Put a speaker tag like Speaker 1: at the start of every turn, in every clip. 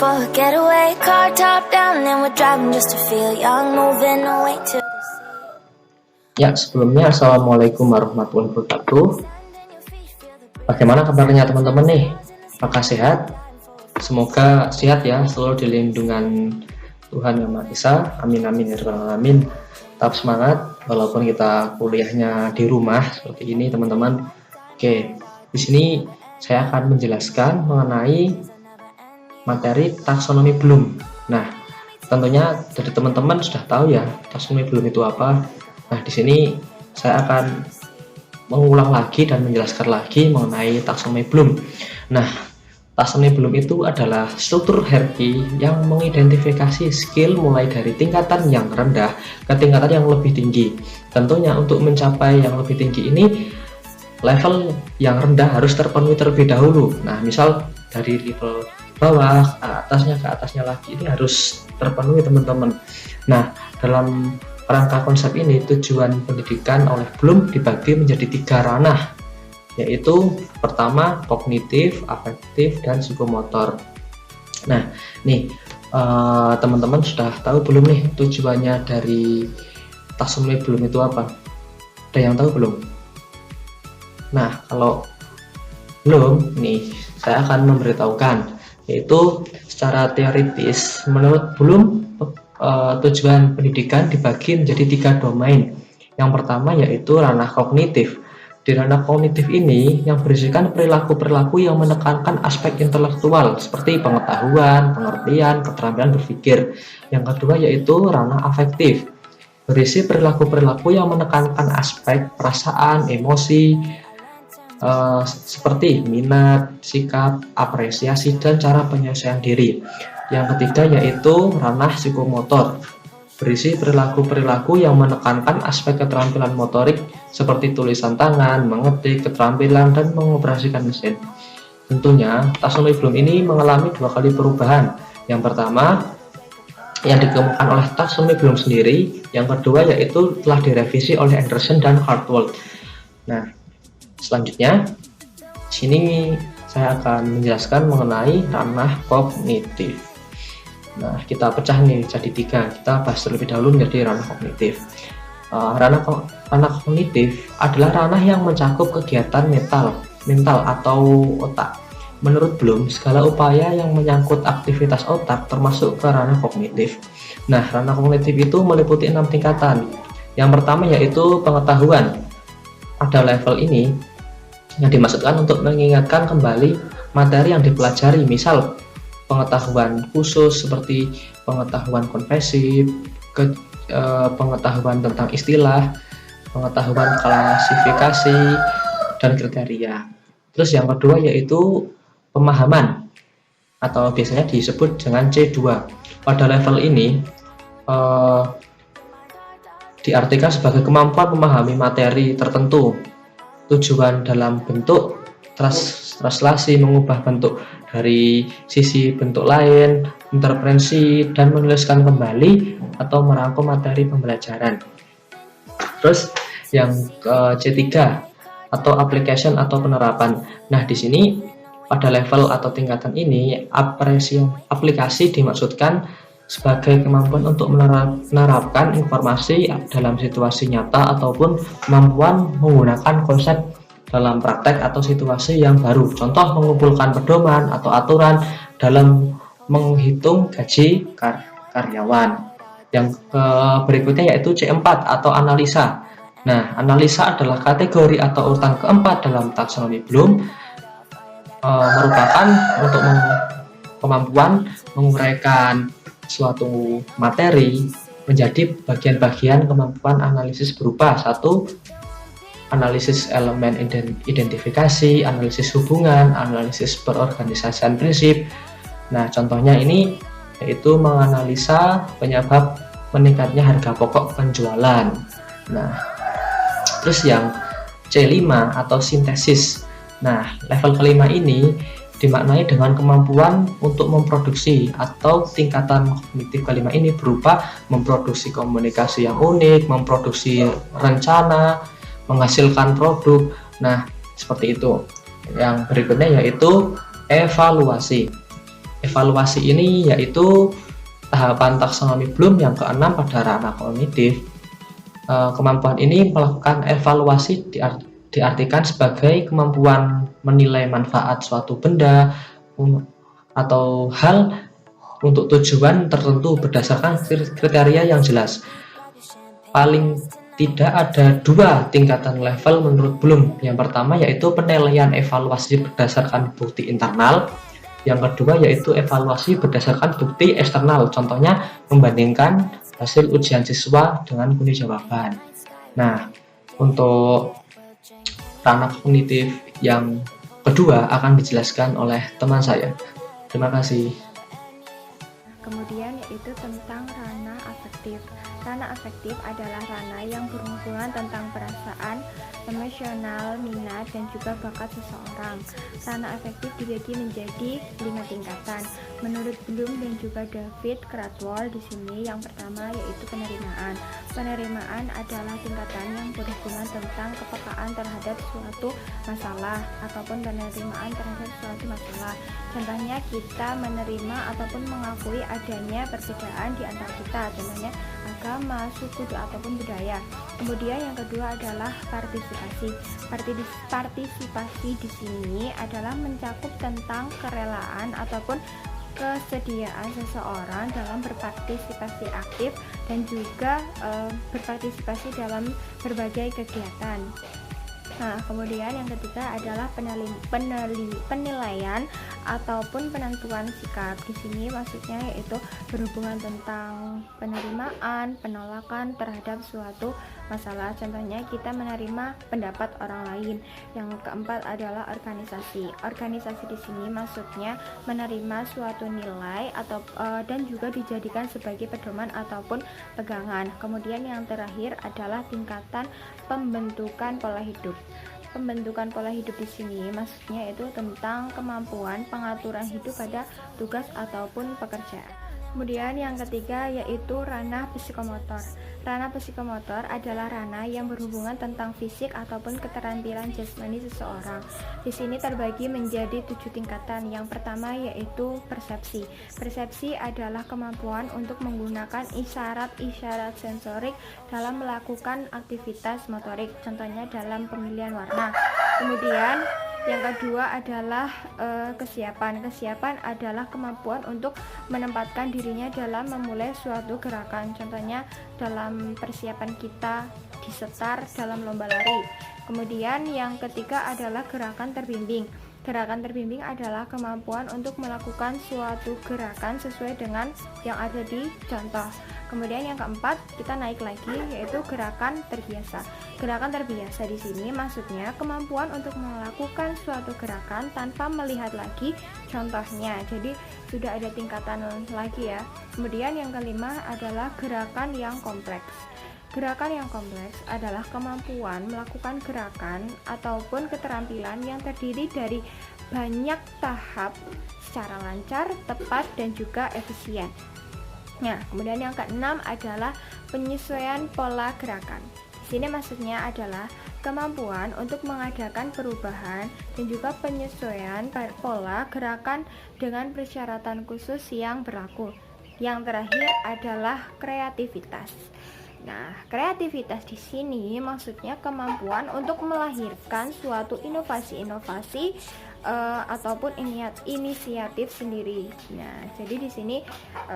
Speaker 1: for a getaway, car top down and we're driving just to feel young, moving away to the sea.
Speaker 2: Ya, sebelumnya Assalamualaikum warahmatullahi wabarakatuh. Bagaimana kabarnya teman-teman nih? Apakah sehat? Semoga sehat ya, selalu di lindungan Tuhan Yang Maha Esa. Amin amin ya rabbal alamin. Tetap semangat walaupun kita kuliahnya di rumah seperti ini teman-teman. Oke, di sini saya akan menjelaskan mengenai materi taksonomi Bloom. Nah, tentunya dari teman-teman sudah tahu ya taksonomi Bloom itu apa. Nah, di sini saya akan mengulang lagi dan menjelaskan lagi mengenai taksonomi Bloom. Nah, taksonomi Bloom itu adalah struktur hierarki yang mengidentifikasi skill mulai dari tingkatan yang rendah ke tingkatan yang lebih tinggi. Tentunya untuk mencapai yang lebih tinggi ini, level yang rendah harus terpenuhi terlebih dahulu. Nah, misal dari level bawah ke atasnya lagi ini harus terpenuhi teman-teman. Nah, dalam rangka konsep ini tujuan pendidikan oleh Bloom dibagi menjadi 3 ranah, yaitu pertama kognitif, afektif, dan psikomotor. Nah, nih teman-teman sudah tahu belum nih tujuannya dari taksonomi Bloom itu apa? Ada yang tahu belum? Nah, kalau belum, nih saya akan memberitahukan, yaitu secara teoritis menurut Bloom tujuan pendidikan dibagi menjadi 3 domain. Yang pertama yaitu ranah kognitif. Di ranah kognitif ini yang berisikan perilaku-perilaku yang menekankan aspek intelektual seperti pengetahuan, pengertian, keterampilan berpikir. Yang kedua yaitu ranah afektif, berisi perilaku-perilaku yang menekankan aspek perasaan, emosi, seperti minat, sikap, apresiasi, dan cara penyelesaian diri. Yang ketiga yaitu ranah psikomotor, berisi perilaku-perilaku yang menekankan aspek keterampilan motorik seperti tulisan tangan, mengetik, keterampilan, dan mengoperasikan mesin. Tentunya taksonomi Bloom ini mengalami 2 kali perubahan. Yang pertama yang dikemukakan oleh taksonomi Bloom sendiri, yang kedua yaitu telah direvisi oleh Anderson dan Hartwell. Nah, selanjutnya, di sini saya akan menjelaskan mengenai ranah kognitif. Nah, kita pecah nih jadi 3. Kita bahas terlebih dahulu menjadi ranah kognitif. Ranah kognitif adalah ranah yang mencakup kegiatan mental atau otak. Menurut Bloom, segala upaya yang menyangkut aktivitas otak termasuk ke ranah kognitif. Nah, ranah kognitif itu meliputi 6 tingkatan. Yang pertama yaitu pengetahuan. Pada level ini yang dimaksudkan untuk mengingatkan kembali materi yang dipelajari, misal pengetahuan khusus seperti pengetahuan konversif, pengetahuan tentang istilah, pengetahuan klasifikasi, dan kriteria. Terus yang kedua yaitu pemahaman, atau biasanya disebut dengan C2. Pada level ini diartikan sebagai kemampuan memahami materi tertentu, tujuan dalam bentuk translasi, mengubah bentuk dari sisi bentuk lain, interpretasi, dan menuliskan kembali atau merangkum materi pembelajaran. Terus yang C3 atau application atau penerapan. Nah, di sini pada level atau tingkatan ini aplikasi dimaksudkan sebagai kemampuan untuk menerapkan informasi dalam situasi nyata ataupun kemampuan menggunakan konsep dalam praktek atau situasi yang baru. Contoh, mengumpulkan pedoman atau aturan dalam menghitung gaji karyawan. Yang berikutnya yaitu C4 atau analisa. Nah, analisa adalah kategori atau urutan keempat dalam taksonomi Bloom, merupakan untuk kemampuan menguraikan suatu materi menjadi bagian-bagian kemampuan analisis berupa 1. Analisis elemen identifikasi, analisis hubungan, analisis perorganisasian prinsip. Nah, contohnya ini yaitu menganalisa penyebab meningkatnya harga pokok penjualan. Nah, terus yang C5 atau sintesis. Nah, level kelima ini dimaknai dengan kemampuan untuk memproduksi, atau tingkatan kognitif kelima ini berupa memproduksi komunikasi yang unik, memproduksi rencana, menghasilkan produk. Nah, seperti itu. Yang berikutnya yaitu evaluasi. evaluasi ini yaitu tahapan taksonomi Bloom yang keenam pada ranah kognitif. Kemampuan ini melakukan evaluasi diartikan sebagai kemampuan menilai manfaat suatu benda atau hal untuk tujuan tertentu berdasarkan kriteria yang jelas. Paling tidak ada 2 tingkatan level menurut Bloom. Yang pertama yaitu penilaian evaluasi berdasarkan bukti internal. Yang kedua yaitu evaluasi berdasarkan bukti eksternal. Contohnya membandingkan hasil ujian siswa dengan kunci jawaban. Nah, untuk ranah kognitif yang kedua akan dijelaskan oleh teman saya. Terima kasih.
Speaker 3: Kemudian yaitu tentang ranah afektif. Ranah afektif adalah ranah yang berhubungan tentang perasaan, emosional, minat, dan juga bakat seseorang. Ranah afektif dibagi menjadi 5 tingkatan. Menurut Bloom dan juga David Cradwell di sini, yang pertama yaitu penerimaan. Penerimaan adalah tingkatan yang berhubungan tentang kepekaan terhadap suatu masalah ataupun penerimaan terhadap suatu masalah. Contohnya kita menerima ataupun mengakui adanya perbedaan di antara kita, contohnya agama, suku, ataupun budaya. Kemudian yang kedua adalah partisipasi. Partisipasi di sini adalah mencakup tentang kerelaan ataupun kesediaan seseorang dalam berpartisipasi aktif dan juga berpartisipasi dalam berbagai kegiatan. Nah, kemudian yang ketiga adalah penilaian ataupun penentuan sikap. Di sini maksudnya yaitu berhubungan tentang penerimaan, penolakan terhadap suatu masalah. Contohnya kita menerima pendapat orang lain. Yang keempat adalah organisasi. Organisasi di sini maksudnya menerima suatu nilai atau dan juga dijadikan sebagai pedoman ataupun pegangan. Kemudian yang terakhir adalah tingkatan pembentukan pola hidup. Pembentukan pola hidup di sini maksudnya itu tentang kemampuan pengaturan hidup pada tugas ataupun pekerjaan. Kemudian yang ketiga yaitu ranah psikomotor. Ranah psikomotor adalah ranah yang berhubungan tentang fisik ataupun keterampilan jasmani seseorang. Di sini terbagi menjadi 7 tingkatan. Yang pertama yaitu persepsi. Persepsi adalah kemampuan untuk menggunakan isyarat-isyarat sensorik dalam melakukan aktivitas motorik, contohnya dalam pemilihan warna. Kemudian yang kedua adalah kesiapan. Kesiapan adalah kemampuan untuk menempatkan dirinya dalam memulai suatu gerakan, contohnya dalam persiapan kita disetar dalam lomba lari. Kemudian yang ketiga adalah gerakan terbimbing. Gerakan terbimbing adalah kemampuan untuk melakukan suatu gerakan sesuai dengan yang ada di contoh. Kemudian yang keempat, kita naik lagi yaitu gerakan terbiasa. Gerakan terbiasa di sini maksudnya kemampuan untuk melakukan suatu gerakan tanpa melihat lagi contohnya. Jadi sudah ada tingkatan lagi ya. Kemudian yang kelima adalah gerakan yang kompleks. Gerakan yang kompleks adalah kemampuan melakukan gerakan ataupun keterampilan yang terdiri dari banyak tahap secara lancar, tepat, dan juga efisien. Nah, kemudian yang keenam adalah penyesuaian pola gerakan. Di sini maksudnya adalah kemampuan untuk mengadakan perubahan dan juga penyesuaian pola gerakan dengan persyaratan khusus yang berlaku. Yang terakhir adalah kreativitas. Nah, kreativitas di sini maksudnya kemampuan untuk melahirkan suatu inovasi-inovasi ataupun inisiatif sendiri. Nah, jadi di sini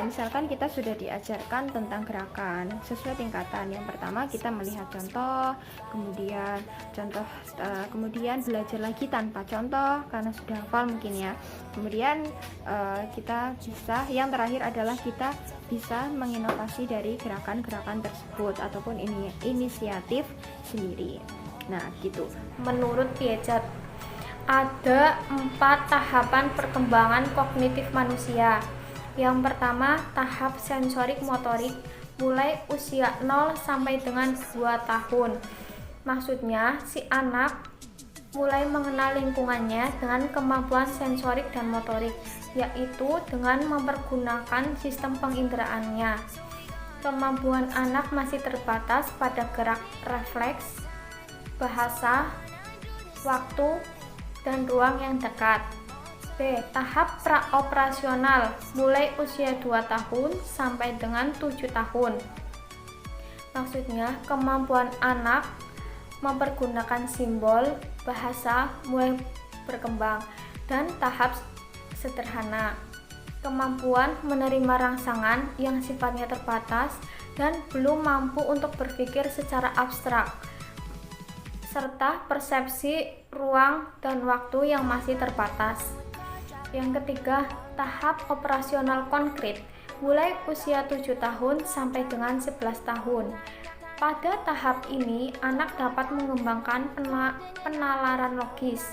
Speaker 3: misalkan kita sudah diajarkan tentang gerakan sesuai tingkatan. Yang pertama kita melihat contoh, kemudian belajar lagi tanpa contoh karena sudah hafal mungkin ya. Kemudian kita bisa, yang terakhir adalah kita bisa menginovasi dari gerakan-gerakan tersebut ataupun inisiatif sendiri. Nah, gitu.
Speaker 4: Menurut Piaget, ada 4 tahapan perkembangan kognitif manusia. Yang pertama, tahap sensorik motorik, mulai usia 0 sampai dengan 2 tahun. Maksudnya, si anak mulai mengenal lingkungannya dengan kemampuan sensorik dan motorik, yaitu dengan mempergunakan sistem penginderaannya. Kemampuan anak masih terbatas pada gerak refleks, bahasa, waktu, dan ruang yang dekat. B. Tahap praoperasional mulai usia 2 tahun sampai dengan 7 tahun. Maksudnya, kemampuan anak mempergunakan simbol bahasa mulai berkembang. Dan tahap sederhana, kemampuan menerima rangsangan yang sifatnya terbatas dan belum mampu untuk berpikir secara abstrak, serta persepsi ruang dan waktu yang masih terbatas. Yang ketiga, tahap operasional konkret mulai usia 7 tahun sampai dengan 11 tahun. Pada tahap ini, anak dapat mengembangkan penalaran logis,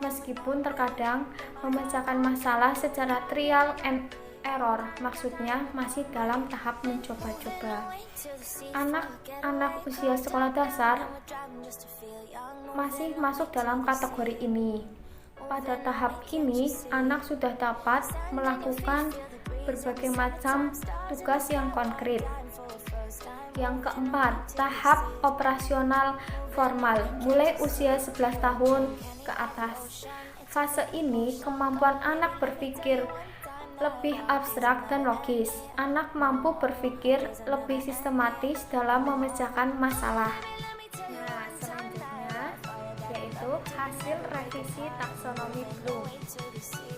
Speaker 4: meskipun terkadang memecahkan masalah secara trial and error, maksudnya masih dalam tahap mencoba-coba. Anak usia sekolah dasar masih masuk dalam kategori ini. Pada tahap ini, anak sudah dapat melakukan berbagai macam tugas yang konkret. Yang keempat, tahap operasional formal mulai usia 11 tahun ke atas. Fase ini kemampuan anak berpikir lebih abstrak dan logis. Anak mampu berpikir lebih sistematis dalam memecahkan masalah. Nah, selanjutnya yaitu hasil revisi taksonomi Bloom.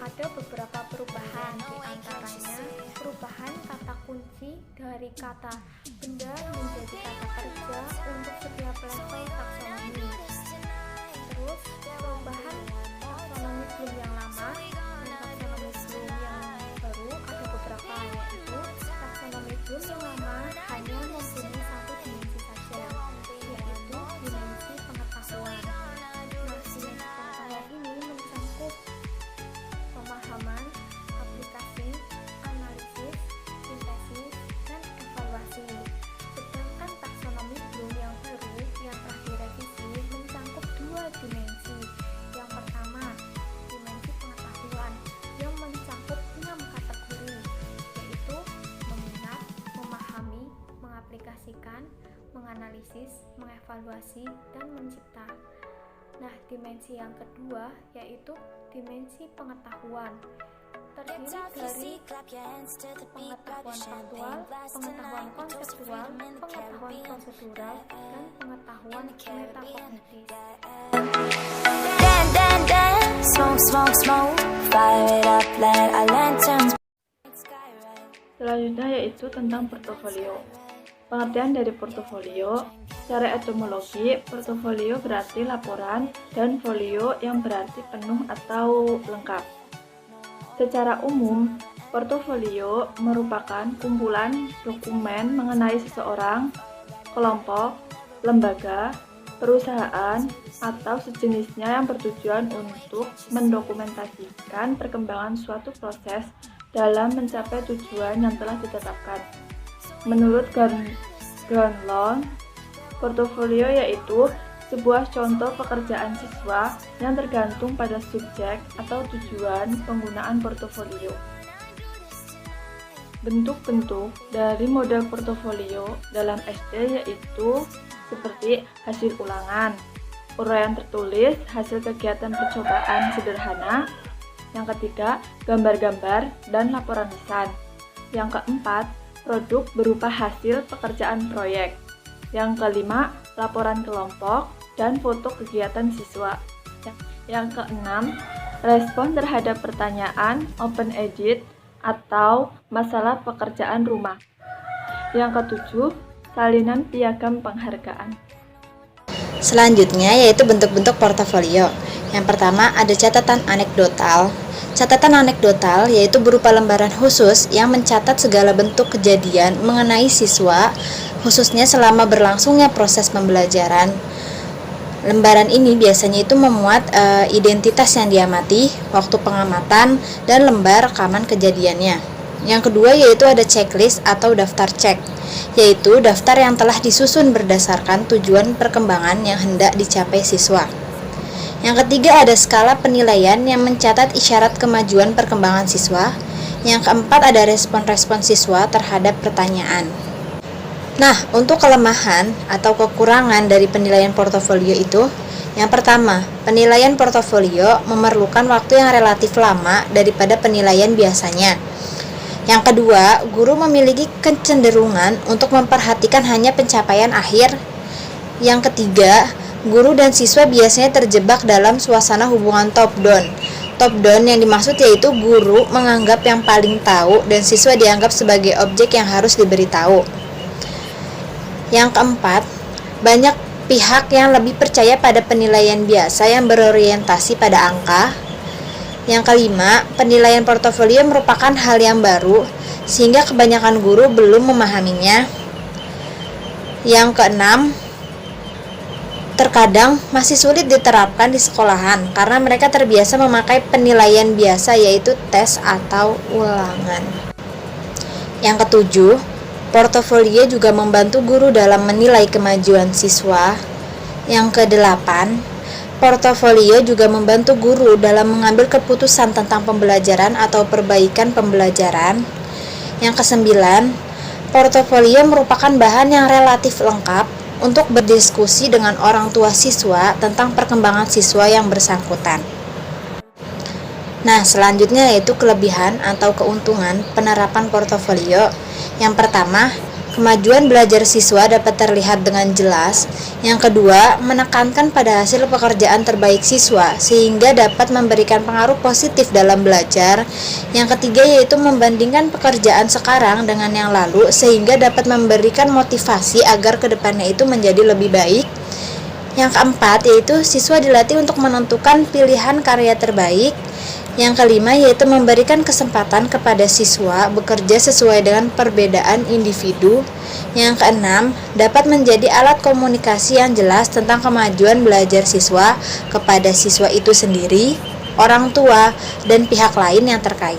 Speaker 4: Ada beberapa perubahan, di antaranya perubahan kata kunci dari kata benda menjadi kata kerja untuk setiap level taksonomi. Terus perubahan taksonomi Bloom yang lama dan taksonomi Bloom yang baru ada beberapa, yaitu taksonomi Bloom yang lama hanya mempunyai satu dimensi saja, yaitu dimensi pengetahuan. Nah, dimensi pengetahuan ini mencakup pemahaman, aplikasi, analisis, sintesis, dan evaluasi. Sedangkan taksonomi Bloom yang baru yang telah direvisi mencakup dua dimensi. Yang pertama, dimensi pengetahuan yang mencakup 6 kategori, yaitu meminat, memahami, mengaplikasikan, menganalisis, mengevaluasi, dan mencipta. Nah, dimensi yang kedua yaitu dimensi pengetahuan, terdiri dari pengetahuan faktual, pengetahuan konseptual, pengetahuan prosedural, dan pengetahuan metakognitif.
Speaker 1: Smoke, smoke, smoke, fire it up, let our lanterns.
Speaker 5: Selanjutnya yaitu tentang portofolio. Pengertian dari portofolio, secara etimologi, portofolio berarti laporan dan folio yang berarti penuh atau lengkap. Secara umum, portofolio merupakan kumpulan dokumen mengenai seseorang, kelompok, lembaga, perusahaan, atau sejenisnya yang bertujuan untuk mendokumentasikan perkembangan suatu proses dalam mencapai tujuan yang telah ditetapkan. Menurut Granlund, portofolio yaitu sebuah contoh pekerjaan siswa yang tergantung pada subjek atau tujuan penggunaan portofolio. Bentuk-bentuk dari model portofolio dalam SD yaitu seperti hasil ulangan, uraian tertulis, hasil kegiatan percobaan sederhana. Yang ketiga, gambar-gambar dan laporan lisan. Yang keempat, produk berupa hasil pekerjaan proyek. Yang kelima, laporan kelompok dan foto kegiatan siswa. Yang keenam, respon terhadap pertanyaan open edit atau masalah pekerjaan rumah. Yang ketujuh, salinan piagam penghargaan.
Speaker 6: Selanjutnya yaitu bentuk-bentuk portofolio. Yang pertama ada catatan anekdotal. Catatan anekdotal yaitu berupa lembaran khusus yang mencatat segala bentuk kejadian mengenai siswa, khususnya selama berlangsungnya proses pembelajaran. Lembaran ini biasanya itu memuat identitas yang diamati, waktu pengamatan, dan lembar rekaman kejadiannya. Yang kedua yaitu ada checklist atau daftar cek, yaitu daftar yang telah disusun berdasarkan tujuan perkembangan yang hendak dicapai siswa. Yang ketiga ada skala penilaian yang mencatat isyarat kemajuan perkembangan siswa. Yang keempat ada respon-respon siswa terhadap pertanyaan. Nah, untuk kelemahan atau kekurangan dari penilaian portofolio itu, Yang pertama, penilaian portofolio memerlukan waktu yang relatif lama daripada penilaian biasanya. Yang kedua, guru memiliki kecenderungan untuk memperhatikan hanya pencapaian akhir. Yang ketiga, guru dan siswa biasanya terjebak dalam suasana hubungan top-down. Top-down yang dimaksud yaitu guru menganggap yang paling tahu dan siswa dianggap sebagai objek yang harus diberitahu. Yang keempat, banyak pihak yang lebih percaya pada penilaian biasa yang berorientasi pada angka. Yang kelima, penilaian portofolio merupakan hal yang baru, sehingga kebanyakan guru belum memahaminya. Yang keenam, terkadang masih sulit diterapkan di sekolahan karena mereka terbiasa memakai penilaian biasa yaitu tes atau ulangan. Yang ketujuh, portofolio juga membantu guru dalam menilai kemajuan siswa. Yang kedelapan, portofolio juga membantu guru dalam mengambil keputusan tentang pembelajaran atau perbaikan pembelajaran. Yang kesembilan, portofolio merupakan bahan yang relatif lengkap untuk berdiskusi dengan orang tua siswa tentang perkembangan siswa yang bersangkutan. Nah, selanjutnya yaitu kelebihan atau keuntungan penerapan portofolio. Yang pertama, kemajuan belajar siswa dapat terlihat dengan jelas. Yang kedua, menekankan pada hasil pekerjaan terbaik siswa sehingga dapat memberikan pengaruh positif dalam belajar. Yang ketiga yaitu membandingkan pekerjaan sekarang dengan yang lalu sehingga dapat memberikan motivasi agar kedepannya itu menjadi lebih baik. Yang keempat yaitu siswa dilatih untuk menentukan pilihan karya terbaik. Yang kelima yaitu memberikan kesempatan kepada siswa bekerja sesuai dengan perbedaan individu. Yang keenam, dapat menjadi alat komunikasi yang jelas tentang kemajuan belajar siswa kepada siswa itu sendiri, orang tua, dan pihak lain yang terkait.